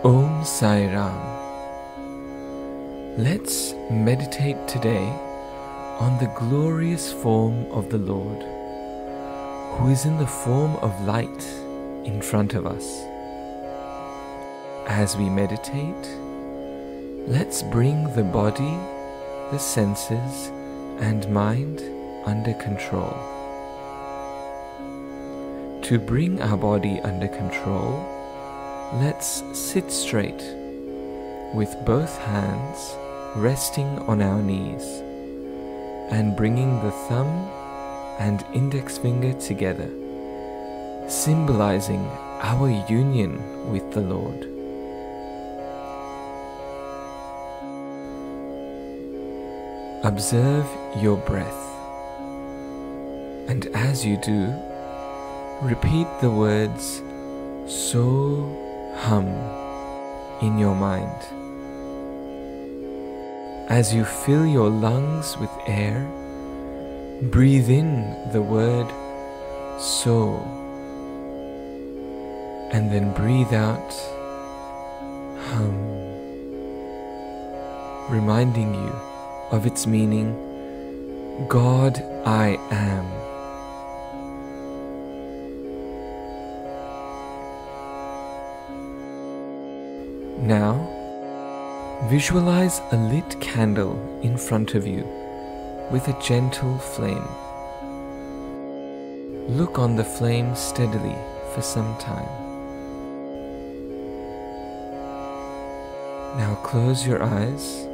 Om Sai Ram. Let's meditate today on the glorious form of the Lord, who is in the form of light in front of us. As we meditate, let's bring the body, the senses, and mind under control. To bring our body under control, let's sit straight with both hands resting on our knees and bringing the thumb and index finger together, symbolizing our union with the Lord. Observe your breath, and as you do, repeat the words So Hum in your mind. As you fill your lungs with air, breathe in the word So, and then breathe out Hum, reminding you of its meaning, God I am. Now, visualize a lit candle in front of you with a gentle flame. Look on the flame steadily for some time. Now close your eyes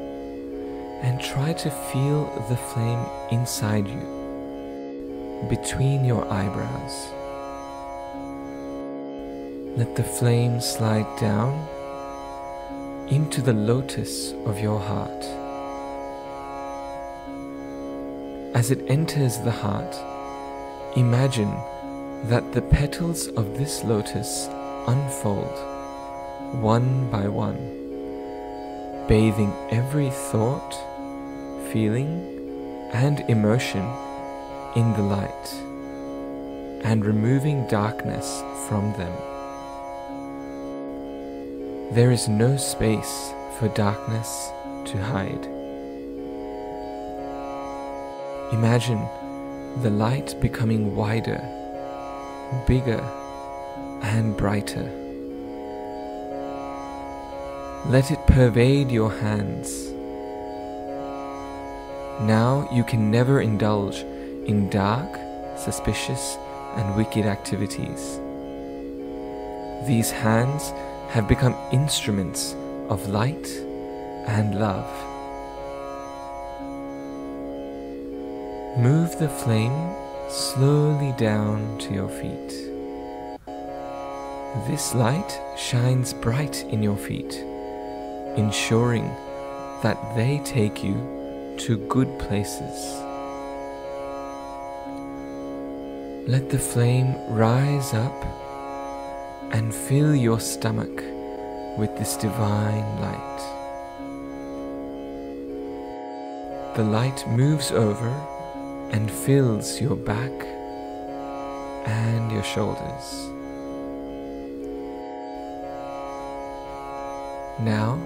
and try to feel the flame inside you, between your eyebrows. Let the flame slide down into the lotus of your heart. As it enters the heart, imagine that the petals of this lotus unfold one by one, bathing every thought, feeling, and emotion in the light, and removing darkness from them. There is no space for darkness to hide. Imagine the light becoming wider, bigger, and brighter. Let it pervade your hands. Now you can never indulge in dark, suspicious, and wicked activities. These hands have become instruments of light and love. Move the flame slowly down to your feet. This light shines bright in your feet, ensuring that they take you to good places. Let the flame rise up and fill your stomach with this divine light. The light moves over and fills your back and your shoulders. Now,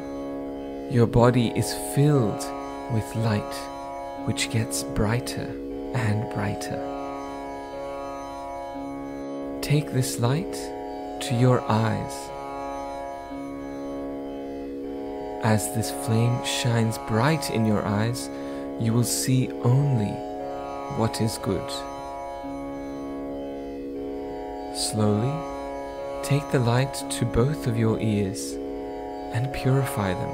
your body is filled with light, which gets brighter and brighter. Take this light to your eyes. As this flame shines bright in your eyes, you will see only what is good. Slowly, take the light to both of your ears and purify them,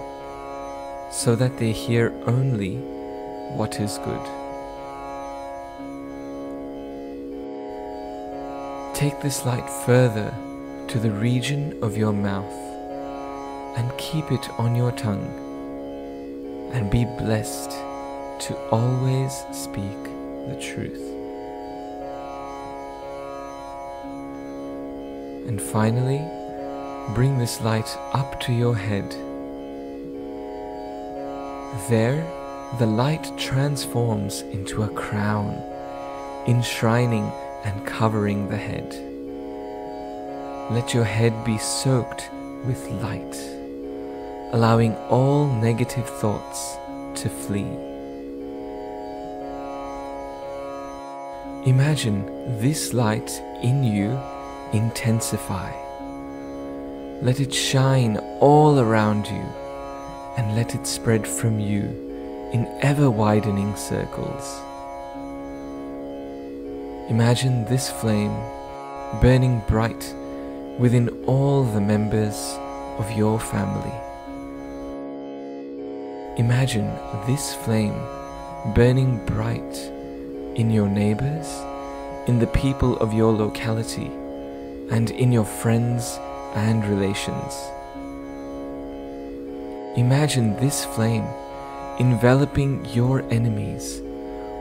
so that they hear only what is good. Take this light further to the region of your mouth and keep it on your tongue, and be blessed to always speak the truth. And finally, bring this light up to your head. There, the light transforms into a crown, enshrining and covering the head. Let your head be soaked with light, allowing all negative thoughts to flee. Imagine this light in you intensify. Let it shine all around you, and let it spread from you in ever-widening circles. Imagine this flame burning bright within all the members of your family. Imagine this flame burning bright in your neighbors, in the people of your locality, and in your friends and relations. Imagine this flame enveloping your enemies,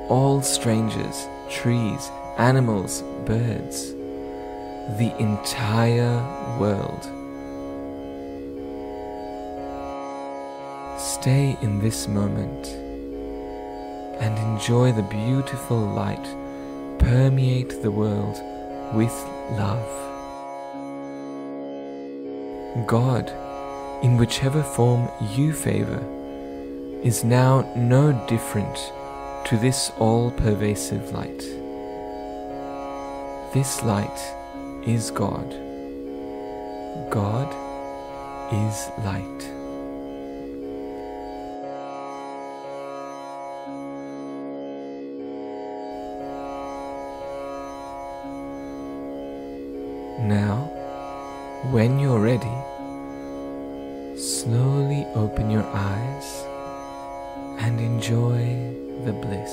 all strangers, trees, animals, birds, the entire world. Stay in this moment and enjoy the beautiful light permeate the world with love. God, in whichever form you favor, is now no different to this all-pervasive light. This light is God. God is light. Now, when you're ready, slowly open your eyes and enjoy the bliss.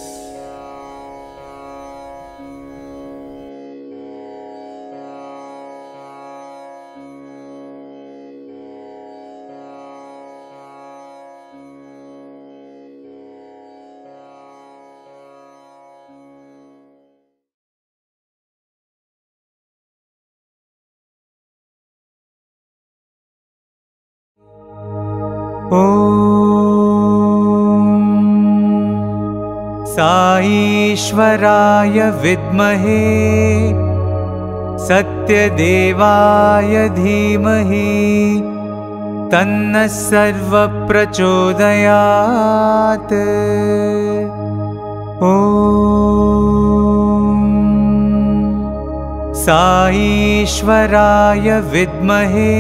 साईश्वराय विद्महे सत्यदेवाय धीमहि तन्नः सर्वप्रचोदयात्। ॐ साईश्वराय विद्महे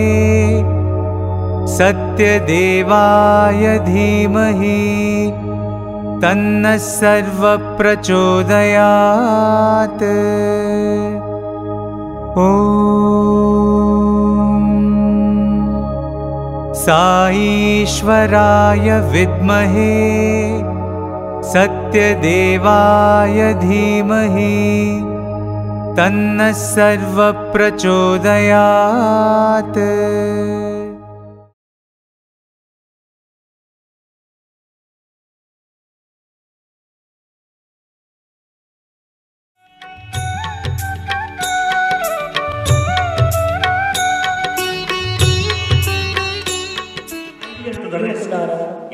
सत्यदेवाय धीमहि तन्नः सर्वप्रचोदयात्। ॐ साईश्वराय विद्महे सत्यदेवाय धीमहि तन्नः सर्वप्रचोदयात्।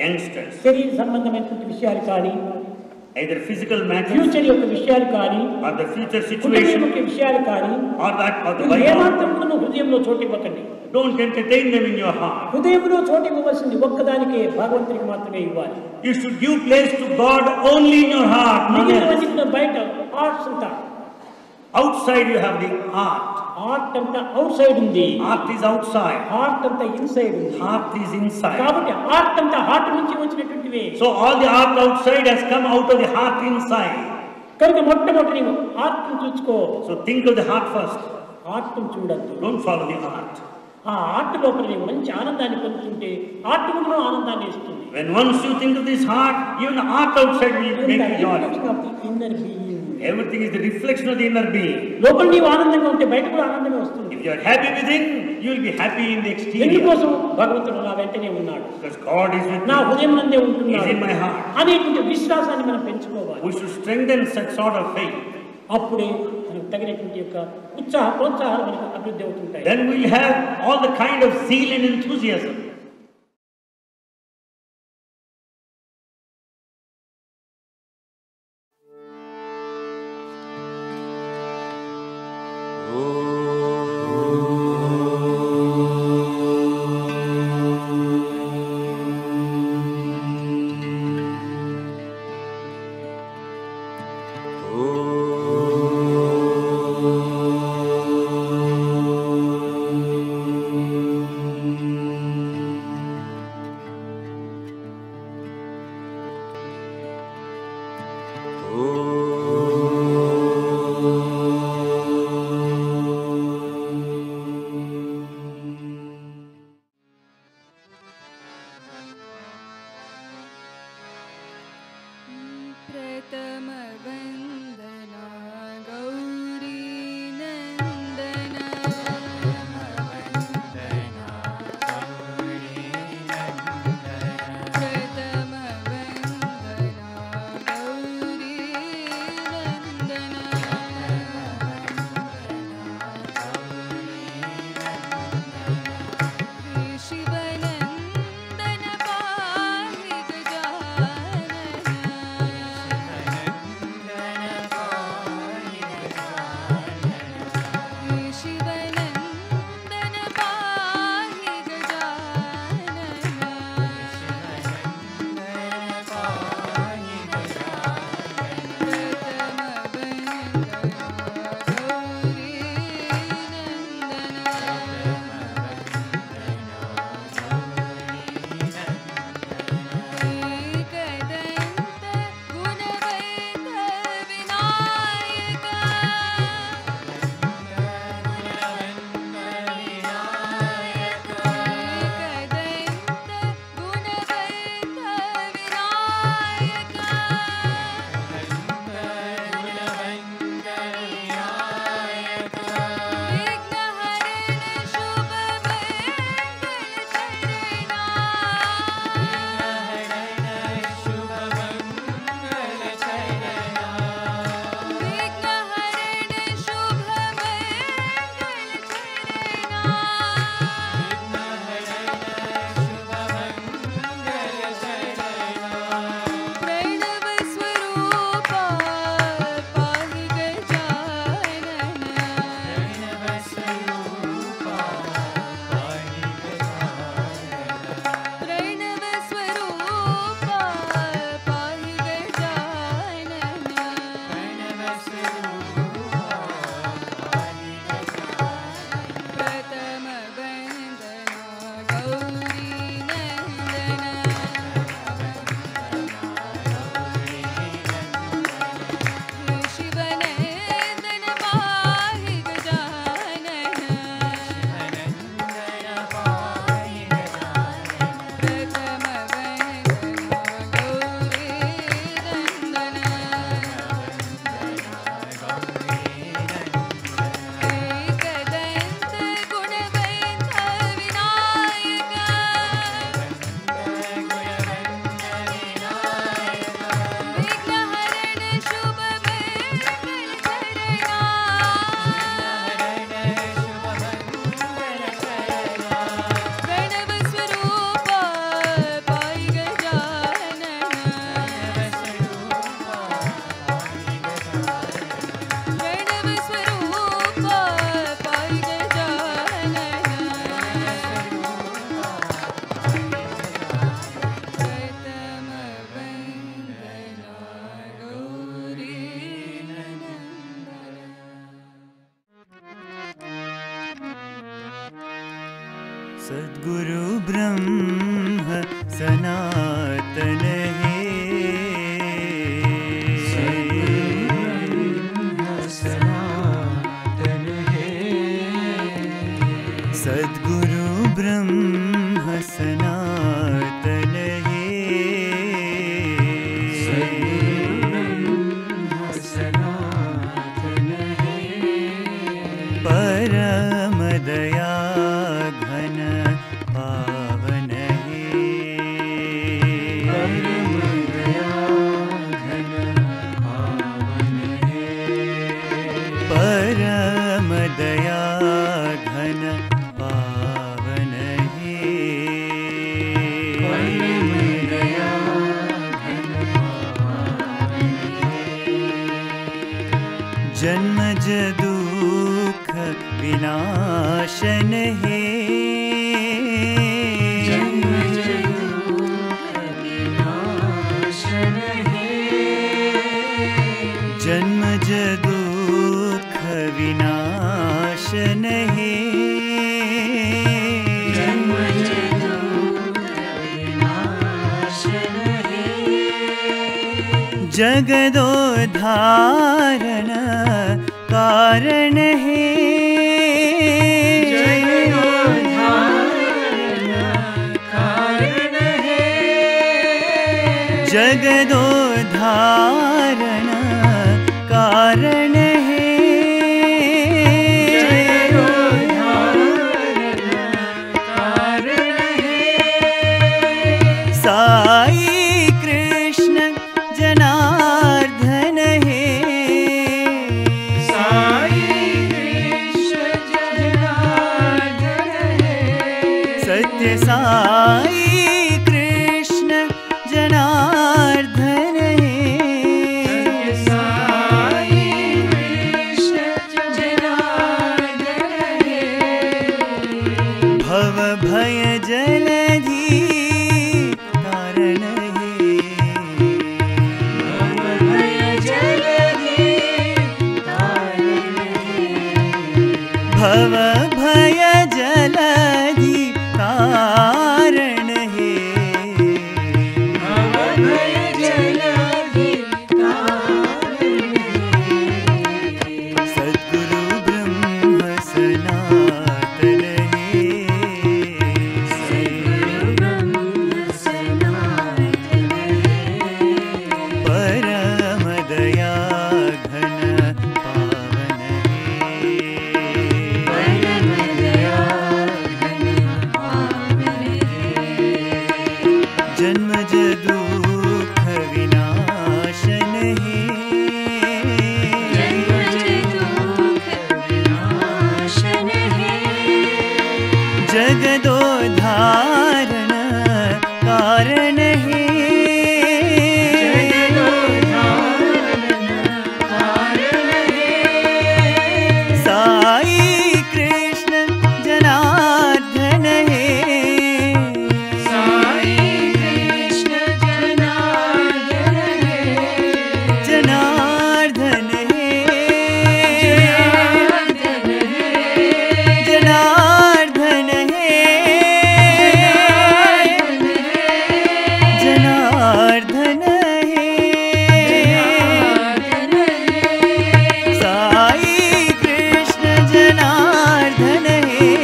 Youngsters, శరీర సంబంధమైనటువంటి విషయాలు కానీ, either physical matters ఫ్యూచర్ యొక్క విషయాలు కానీ, or the future కుటుంబం situation యొక్క విషయాలు కానీ, or that of the ఏమాత్రం Bible, కూడా హృదయంలో చోటు ఇవ్వకండి. don't entertain them in your heart. హృదయంలో చోటు ఇవ్వవలసింది ఒక్కదానికే, భగవంతుడికి మాత్రమే ఇవ్వాలి. You should give place to God only in your heart. మిగిలినవన్నీ కూడా బయట ఆర్ట్స్ అంతా. Outside you have the heart. Art అంతా అవుట్ సైడ్ ఉంది, Heart is outside. హార్ట్ అంతా ఇన్సైడ్ ఉంది. Heart is inside. కాబట్టి ఆర్ట్ అంతా హార్ట్ నుంచి వచ్చినటువంటివే. So all the art outside has come out of the heart inside. కనుక మొట్టమొదటి నీవు హార్ట్ చూసుకో. So think of the heart first. Heart చూడద్దు. Don't follow the heart. ఆ ఆర్ట్ లోపల నీవు మంచి ఆనందాన్ని పొందుతుంటే ఆర్ట్ కూడా ఆనందాన్ని ఇస్తుంది. When once you think of this heart, even the art outside will make you joyful. Inner being. Everything is the reflection of the inner being. లోపల నీవు ఆనందంగా ఉంటే బయట కూడా ఆనందమే వస్తుంది. If you are happy within, you will be happy in the exterior. ఎందుకోసం భగవంతుడు నా వెంటనే ఉన్నాడు, Because God is with నా me. హృదయం నందే He is ఉంటున్నాడు in my heart. అనేటువంటి విశ్వాసాన్ని మనం పెంచుకోవాలి. We should strengthen such sort of faith. అప్పుడే మనకు తగినటువంటి యొక్క ప్రోత్సాహాలు మనకు అభివృద్ధి అవుతుంటాయి. Then we will have all the kind of zeal and enthusiasm. सद्गुरु ब्रह्म सनातन है, सनातन है, सद्गुरु ब्रह्म सनातन हे परम दया घन पावन हे परम दया घन पावन हे जन्मज दुख विनाशन हे जन्मज दुख विनाशन हे जगदोद्धारण कारण हे जगदोद्धारण कारण हे साई कृष्ण जनार्दन हे सत्य साई कृष्ण जनार्दन हे भव भय जलधि तारण हे भव भय जलधि तारण हे सद्गुरु ब्रह्म सनातन हे परम दया घन पावन हे जन्मज दुख विनाशन हे जगदोद्धारण कारण हे साई कृष्ण जनार्दन हे जनार्दन हे जनार्दन हे जनार्दन हे साई कृष्ण जनार्दन हे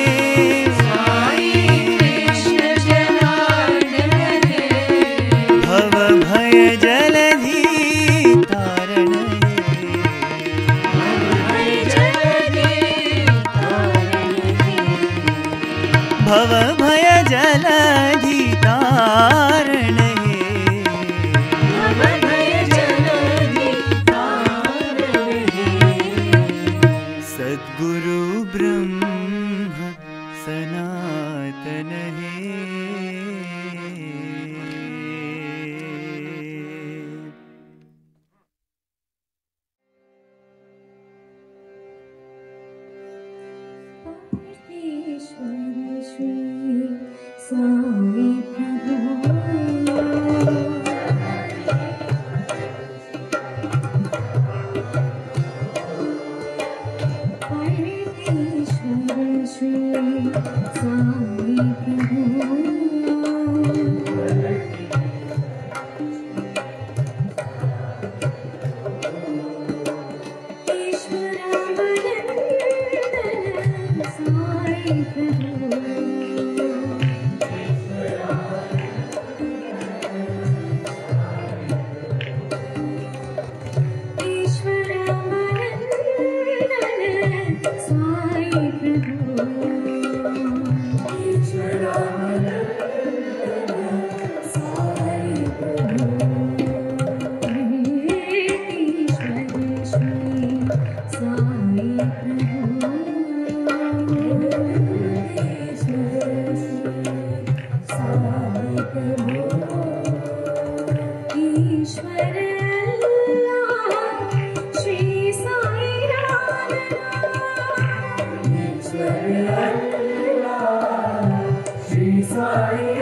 भव भय जलधि तारण भव भय जलधि तारण हे सद्गुरु ब्रह्म सनातन हे साई प्रभु Thank you.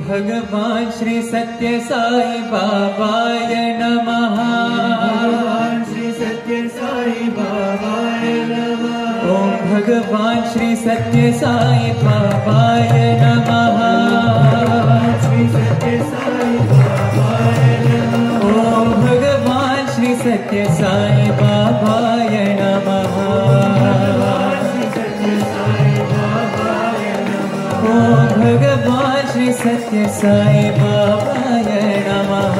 भगवान श्री सत्य साई बाबाय नमः। भगवान श्री सत्य साई बाबाय नमः। ओम भगवान श्री सत्य साई बाबाय नमः। श्री सत्य साई बाबाय नमः। ओम भगवान श्री सत्य साई बाबाय नमः। ओम भगवान श्री सत्य साई बाबाय नमः।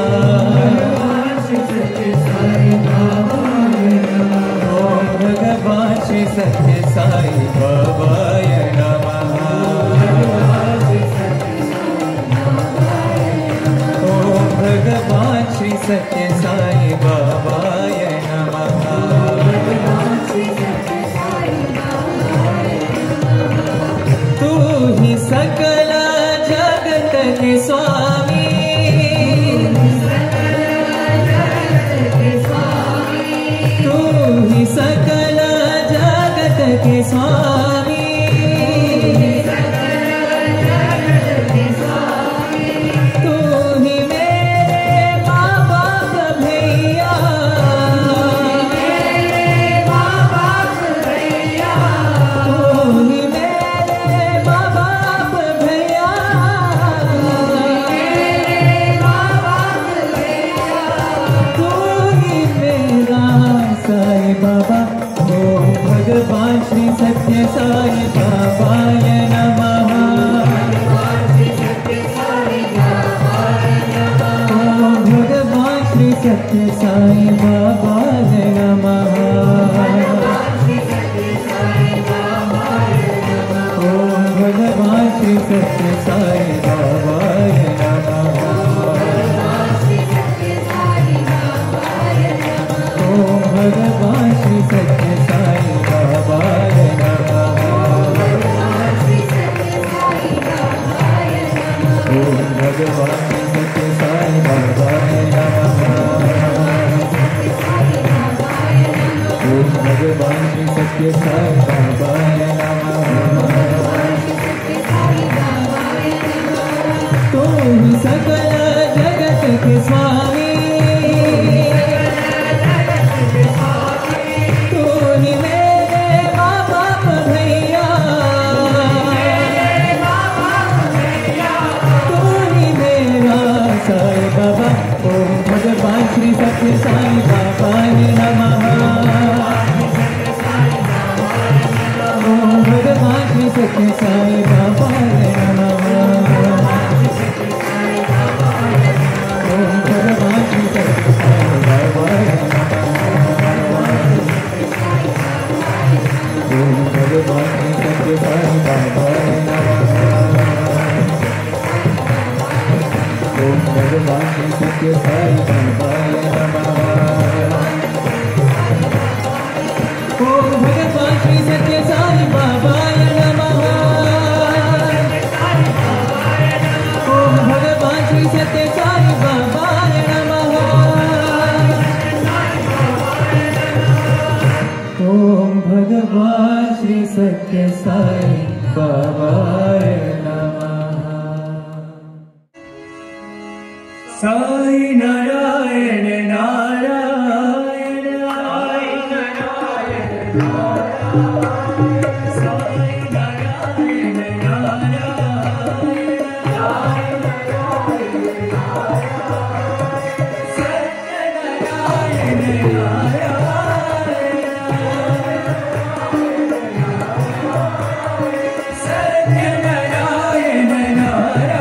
ओम भगवान श्री सत्य साई बाबाय नमः। ओम भगवान श्री सत्य साई बाबाय नमः। तू ही सकल जगत के स्वामी। तू ही सकल जगत के स्वामी। तू ही मेरे माँ बाप भैया। तू ही मेरे माँ बाप भैया। तू ही मेरा साई बाबा। ओम भगवान श्री सत्य साई बाबाय नमः। ओम भगवान श्री सत्य साई बाबाय नमः। ओम भगवान श्री सत्य साई बाबाय नमः। ओम भगवान श्री सत्य साई बाबाय नमः। ओम भगवान श्री सत्य साई बाबाय नमः। ओम भगवान श्री सत्य साई बाबाय नमः। तू ही सकल जगत के स्वामी। तू ही मेरे माँ बाप भैया। तू ही मेरा साई बाबा। ओम भगवान श्री सत्य साई बाबाय नमः। ओम भगवान श्री सत्य साई बाबाय नमः। ओम भगवान श्री सत्य साई बाबाय नमः। ओम भगवान श्री सत्य साई बाबाय नमः। ओम भगवान श्री सत्य साई बाबाय नमः। ओम भगवान श्री सत्य साई बाबाय नमः। ओम भगवान श्री सत्य साई बाबाय नमः। ओम भगवान श्री सत्य साई बाबाय नमः। Sai Narayan Narayan Sai Narayan Narayan Sai Narayan Narayan Satya Narayan Narayan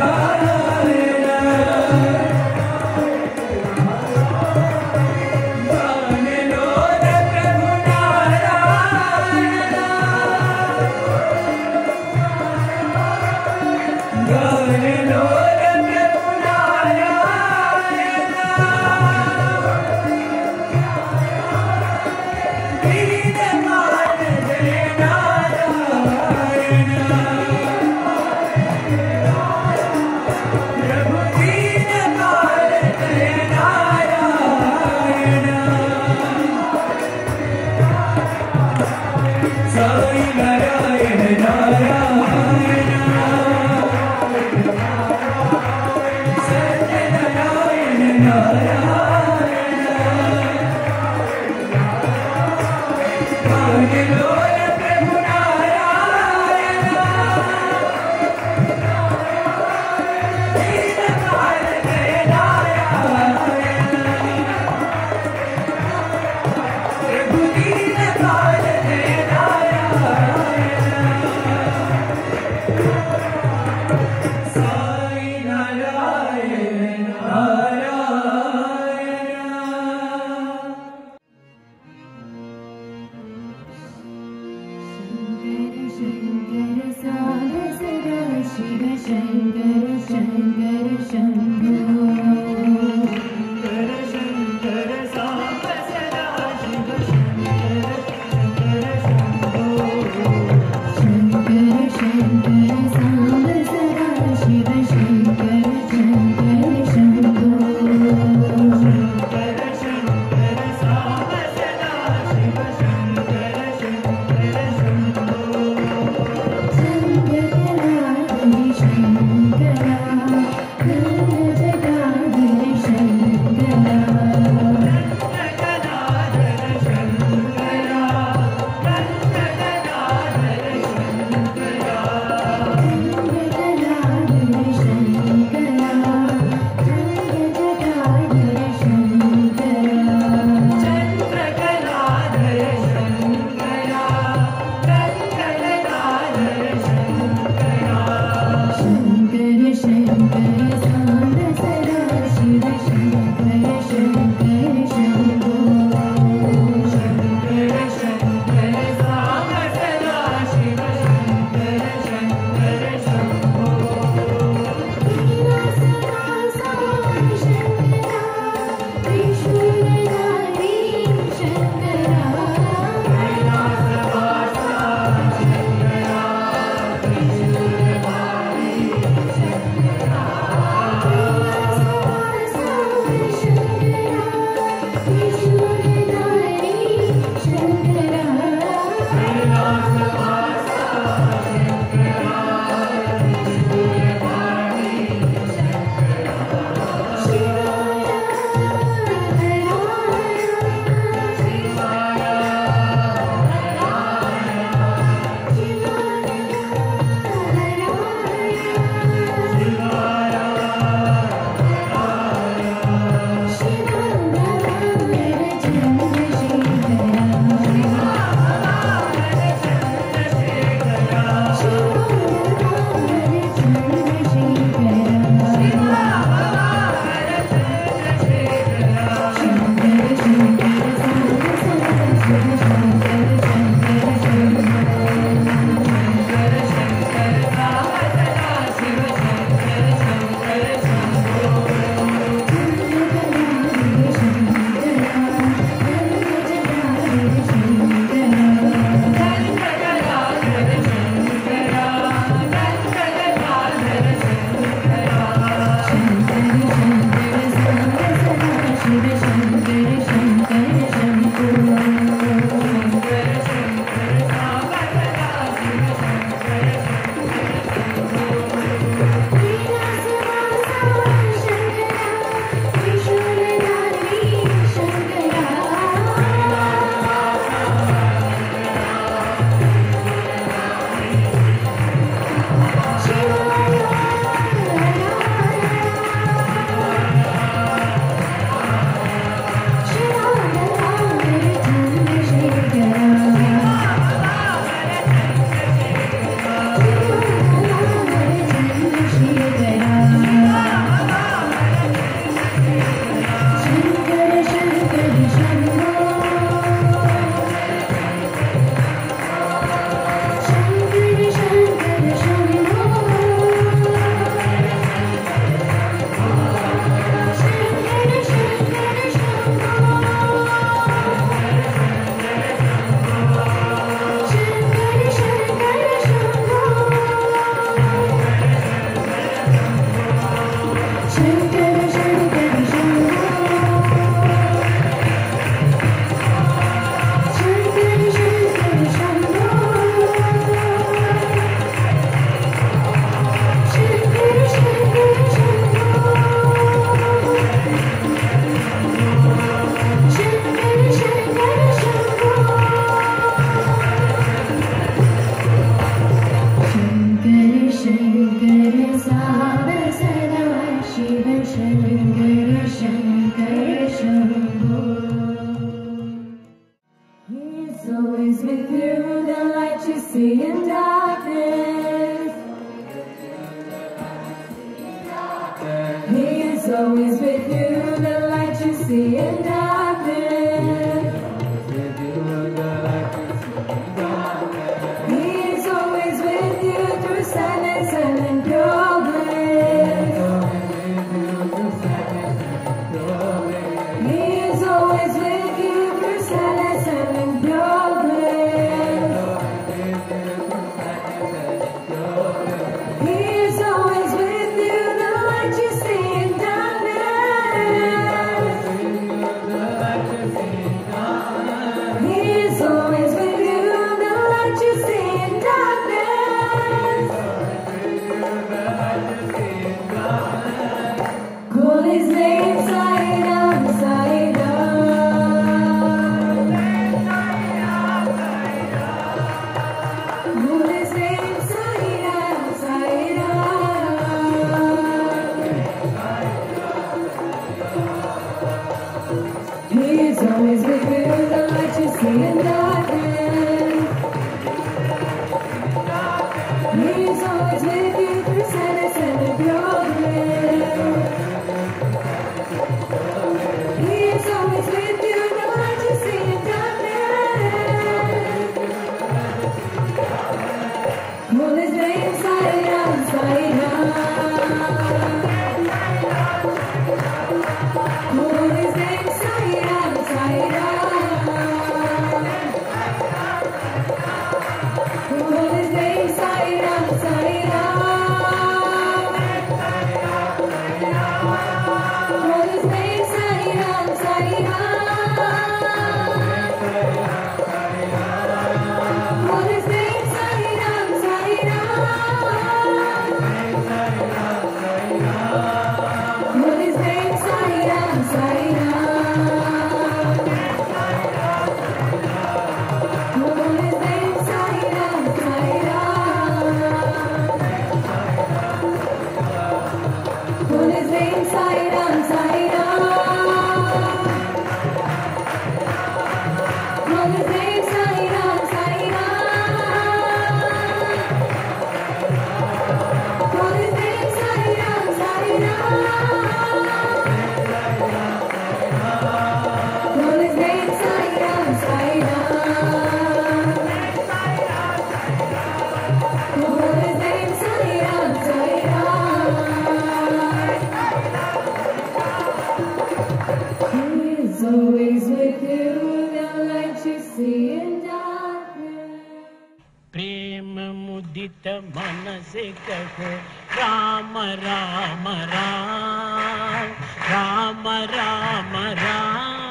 always with you, the light you see in darkness. He is always with you through sadness and in pure bliss. He is always with you through sadness and in pure bliss. He is always with you, the light you see in darkness. He is always with you, the light you see in darkness. Call his name, Saidam, Saidam. Call his name, Saidam, Saidam. He is always with you, the light you see in darkness. He is always with you through sadness and in pure bliss. He is always with you, the light you see in darkness. Call his name, Saidam, Saidam. Call his name, Saidam, Saidam. Call his name, Saidam, Saidam. Call his name, Saidam, Saidam. Call his name, Saidam, Saidam. Call his name, Saidam, Saidam. Call his name, Saidam, Saidam. Call his name, Saidam, Saidam. Call his name, Saidam, Saidam. Call his name, Saidam, Saidam. Call his name, Saidam, Saidam. Call his name, Saidam, Saidam. He is always with you, the light you see in darkness. प्रेम मुदित मन से कहो राम राम राम राम राम राम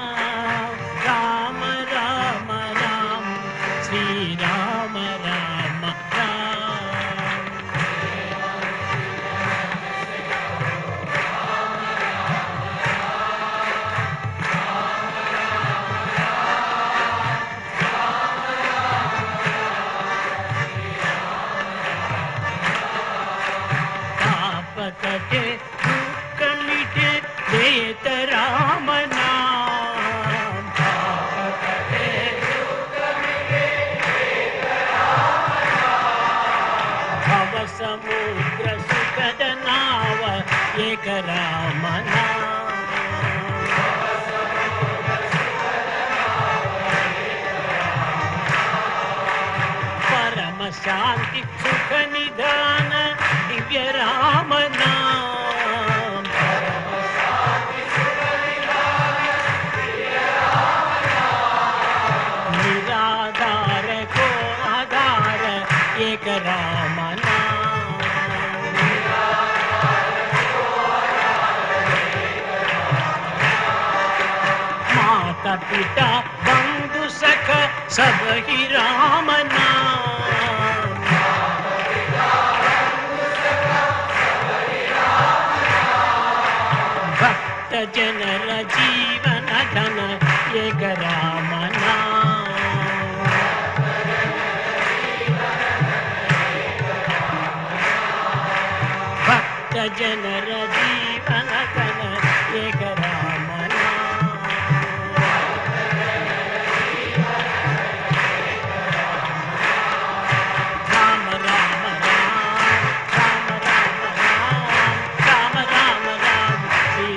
राम राम राम श्री राम राम राम पाप कटे दुख मिटे लेत राम नाम पाप कटे दुख मिटे लेत राम नाम भव समुद्र सुखद नाव एक राम नाम परम शांति सुख निधान दिव्य राम नाम निराधार को आधार एक राम नाम माता पिता बंधु सख सब ही राम नाम भक्त जनर जीवन धन एक राम नाम भक्त जनर जीवन धन एक राम नाम Ram Ram Ram Ram Ram Ram Ram Ram Ram Shri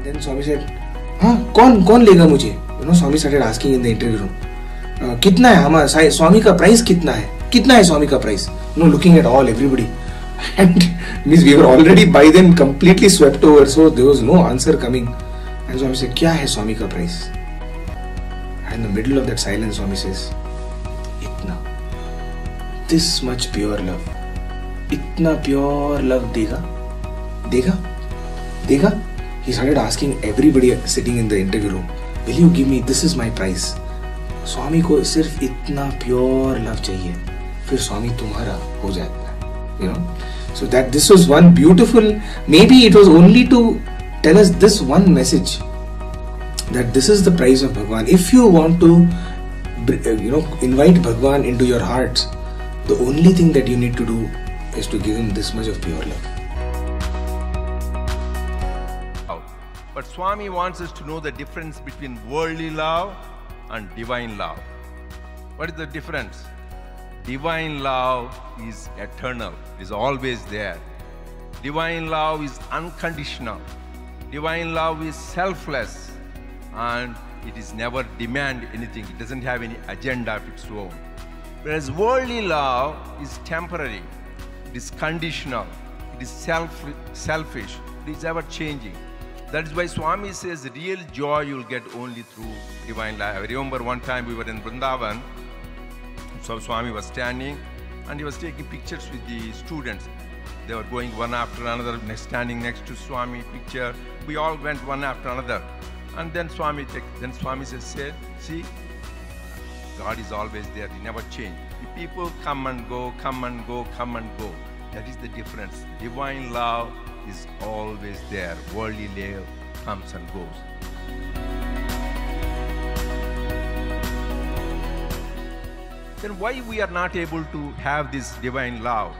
And then Swami said, हाँ कौन लेगा मुझे? You know, Swami started asking in the interview room, कितना है हमारा स्वामी का प्राइस कितना है स्वामी का price? You know, looking at everybody, and means we were already by then completely swept over, so there was no answer coming. And Swami said, क्या है स्वामी का price? And in the middle of that silence, Swami says, इतना, this much pure love, इतना pure love देगा? He started asking everybody sitting in the interview room, will you give me, this is my price. स्वामी को सिर्फ इतना pure love चाहिए, फिर स्वामी तुम्हारा हो जाता है. You know, so that this was one beautiful, maybe it was only to tell us this one message, that this is the price of Bhagwan. If you want to, invite Bhagwan into your hearts, the only thing that you need to do is to give him this much of pure love. But Swami wants us to know the difference between worldly love and divine love. What is the difference? Divine love is eternal, it is always there. Divine love is unconditional. Divine love is selfless, and it is never demand anything. It doesn't have any agenda of its own. Whereas worldly love is temporary, it is conditional, it is selfish, it is ever changing. That is why Swami says real joy you will get only through divine love. I remember one time we were in Vrindavan, so Swami was standing and he was taking pictures with the students. They were going one after another, standing next to Swami picture. We all went one after another. And then Swami said, see, God is always there, he never changes. The people come and go, come and go, come and go. That is the difference. Divine love is always there. Worldly love comes and goes. Then why we are not able to have this divine love?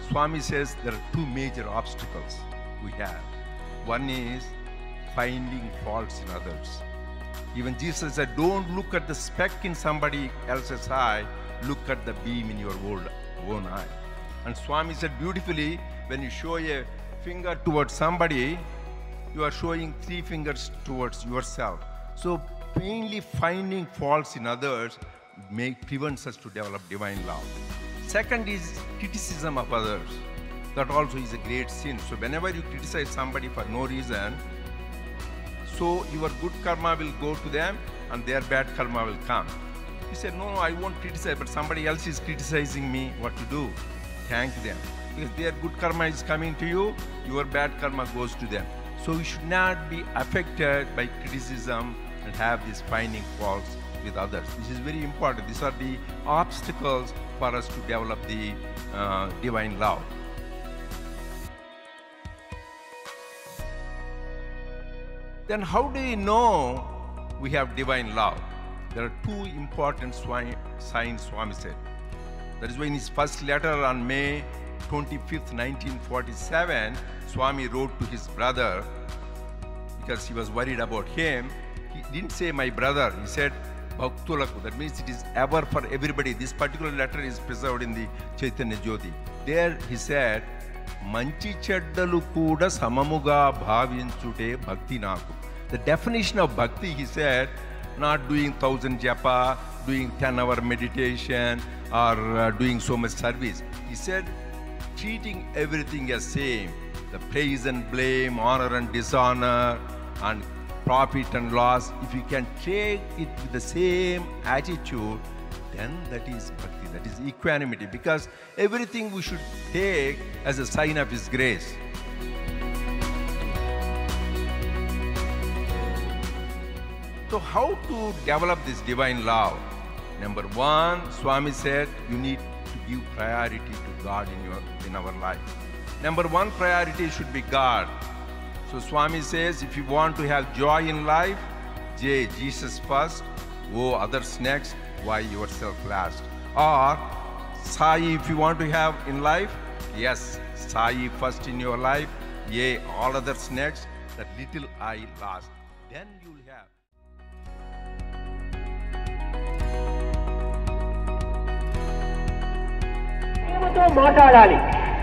Swami says there are two major obstacles we have. One is finding faults in others. Even Jesus said, don't look at the speck in somebody else's eye, look at the beam in your own eye. And Swami said beautifully, when you show a finger towards somebody, you are showing three fingers towards yourself. So mainly finding faults in others prevents us to develop divine love. Second is criticism of others. That also is a great sin. So whenever you criticize somebody for no reason, so your good karma will go to them and their bad karma will come. You say, no, I won't criticize, but somebody else is criticizing me, what to do? Thank them. Because their good karma is coming to you, your bad karma goes to them. So you should not be affected by criticism and have this finding faults with others. This is very important. These are the obstacles for us to develop the divine love. Then how do we know we have divine love? There are two important signs Swami said. That is why in his first letter on May 25th, 1947, Swami wrote to his brother because he was worried about him. He didn't say my brother, he said Bhaktulaku. That means it is ever for everybody. This particular letter is preserved in the Chaitanya Jyoti. There he said, Manchi cheddalu kuda samamuga bhavinchute bhakti naku. The definition of bhakti, he said, not doing 1000 japa, doing 10-hour meditation, or doing so much service. He said, treating everything as same. The praise and blame, honor and dishonor, and profit and loss. If you can take it with the same attitude, then that is bhakti, that is equanimity. Because everything we should take as a sign of His grace. So how to develop this divine love? Number one, Swami said you need to give priority to God in our life. Number one priority should be God. So Swami says if you want to have joy in life, J, Jesus first, O, others next, Y, yourself last. Or Sai, if you want to have in life, yes, Sai first in your life, A, all others next, that little I last. Then you'll have. ప్రేమతో మాట్లాడాలి.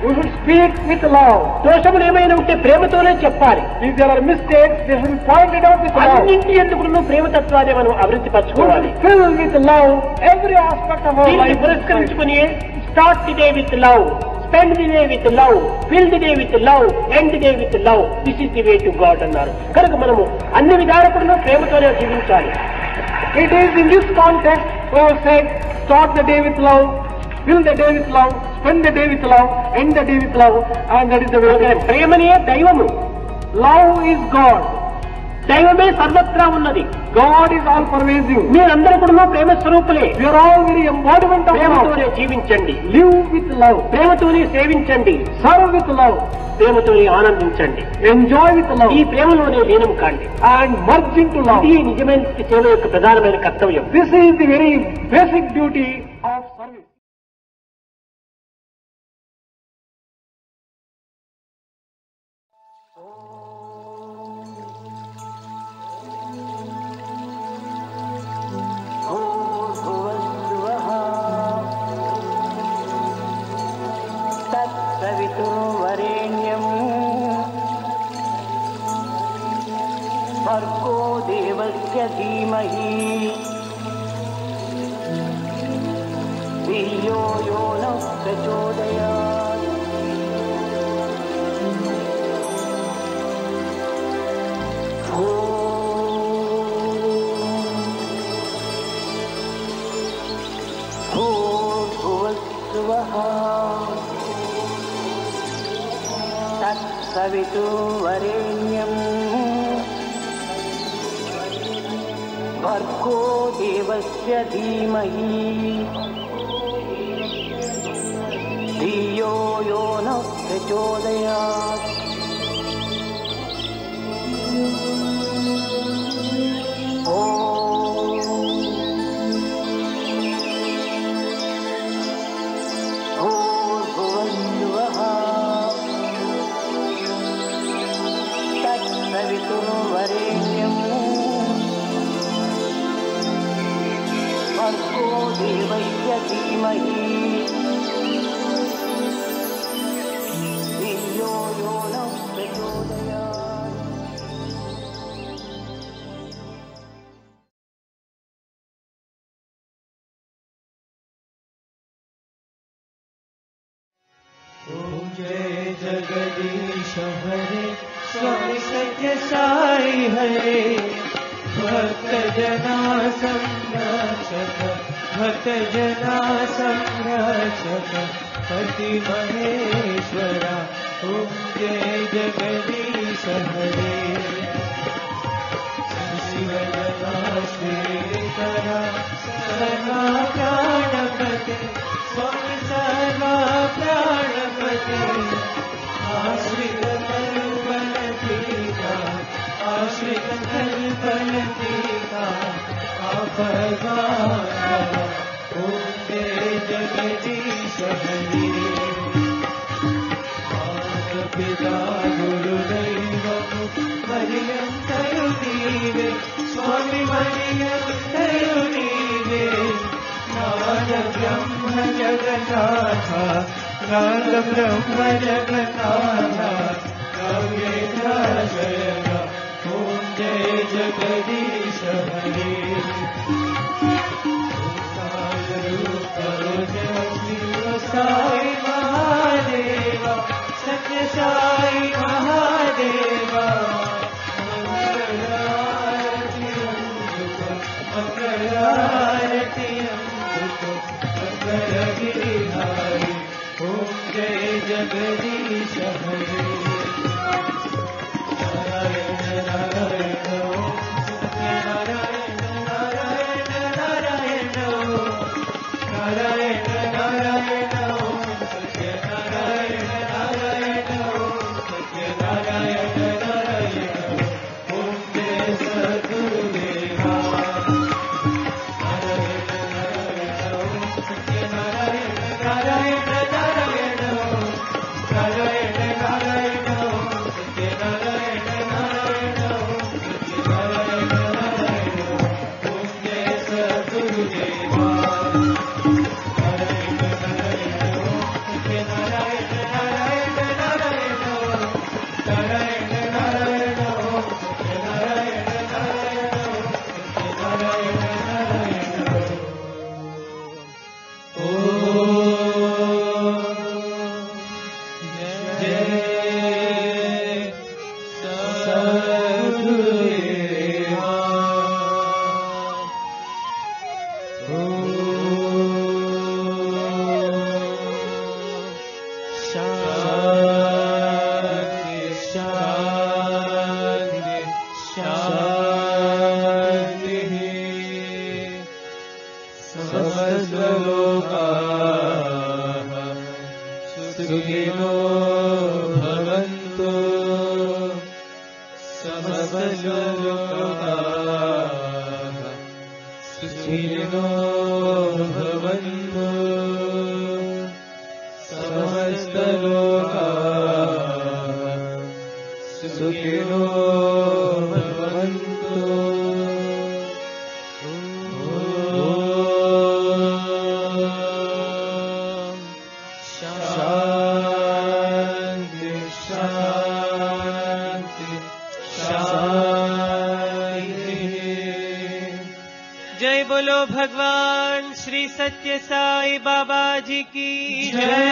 We should speak with love. దోషములు ఏమైనా ఉంటే ప్రేమతోనే చెప్పాలి. If there are mistakes, they should be pointed out with love. అన్నింటి ఎందుకు ప్రేమతత్వాన్ని మనం అభివృద్ధి పరచుకోవాలి. Fill with love every aspect of our దీన్ని life. పురస్కరించుకుని start the day with love, spend the day with love, fill the day with love, end the day with love. This is the way to God అన్నారు. కనుక మనము అన్ని విధాలకులను ప్రేమతోనే జీవించాలి. It is in this context we have said, start the day with love, fill the day with love, spend the day with love, end the day with love, and that is the way. ప్రేమనే దైవము. Love is God. దైవమే సర్వత్రా ఉన్నది. God is all pervasive. మీరందరూ కూడా ప్రేమ స్వరూపులే. We are all very embodiment of love. ప్రేమతోనే జీవించండి. Live with love. ప్రేమతోనే సేవించండి. Serve with love. ప్రేమతోనే ఆనందించండి. Enjoy with love. ఈ ప్రేమలోనే లీనం కాండి. And merge into love. ఇది నిజమైన సేవ యొక్క ప్రధానమైన కర్తవ్యం. This is the very basic duty of service. तत्सवितुर्वरेण्यम् भर्गो देवस्य धीमहि धियो यो नः प्रचोदयात्। भूर्भुवस्सुवः तत्सवितुर्वरेण्यम् भर्गो देवस्य धीमहि धियो यो नः प्रचोदयात्। भूर्भुवस्सुवः तत्सवितुर्वरेण्यम् भर्गो देवस्य धीमहि धियो यो नः प्रचोदयात्। ओम जय जगदीश हरे स्वामी सत्य साई हरे भक्त जना संरक्षक भक्त जना संरक्षक पति महेश्वरा ओम जय जगदीश हरे शिवजना श्रीकरा सर्वा प्राणपते स्वामी सर्वा प्राणपते आश्रित कल्पलतीका आश्रित कल्पलतीका आपदाना ओम जय जगदीश हरे माता पिता गुरुदैवము మరియంతయు నీవే స్వామి మరియంతయు నీవే నాద బ్రహ్మ జగన్నాథ నాద బ్రహ్మ జగన్నాథ నవ్యేంద్రాశయన ఓం జయ జగదీశ హరే సాయి మహాదేవ సత్య సాయి మహాదేవ మంగళారతి మంగళగిరిహారి ఓం జయ జగదీశ హరే నారాయణ నారాయణ ఓం సత్యనారాయణ నారాయణ నారాయణ నారాయణ నారాయణ ఓం సత్యనారాయణ నారాయణ ఓం సత్యనారాయణ నారాయణ ఓం జయ సద్గురుదేవా నారాయణ నారాయణ ఓం సత్యనారాయణ నారాయణ నారాయణ ఓం समस्त लोकाः सुखिनो भवन्तु समस्त लोकाः सुखिनो भवन्तु शान्ति शान्ति शान्ति। जय बोलो भगवान श्री सत्य साई बाबा जी की जय।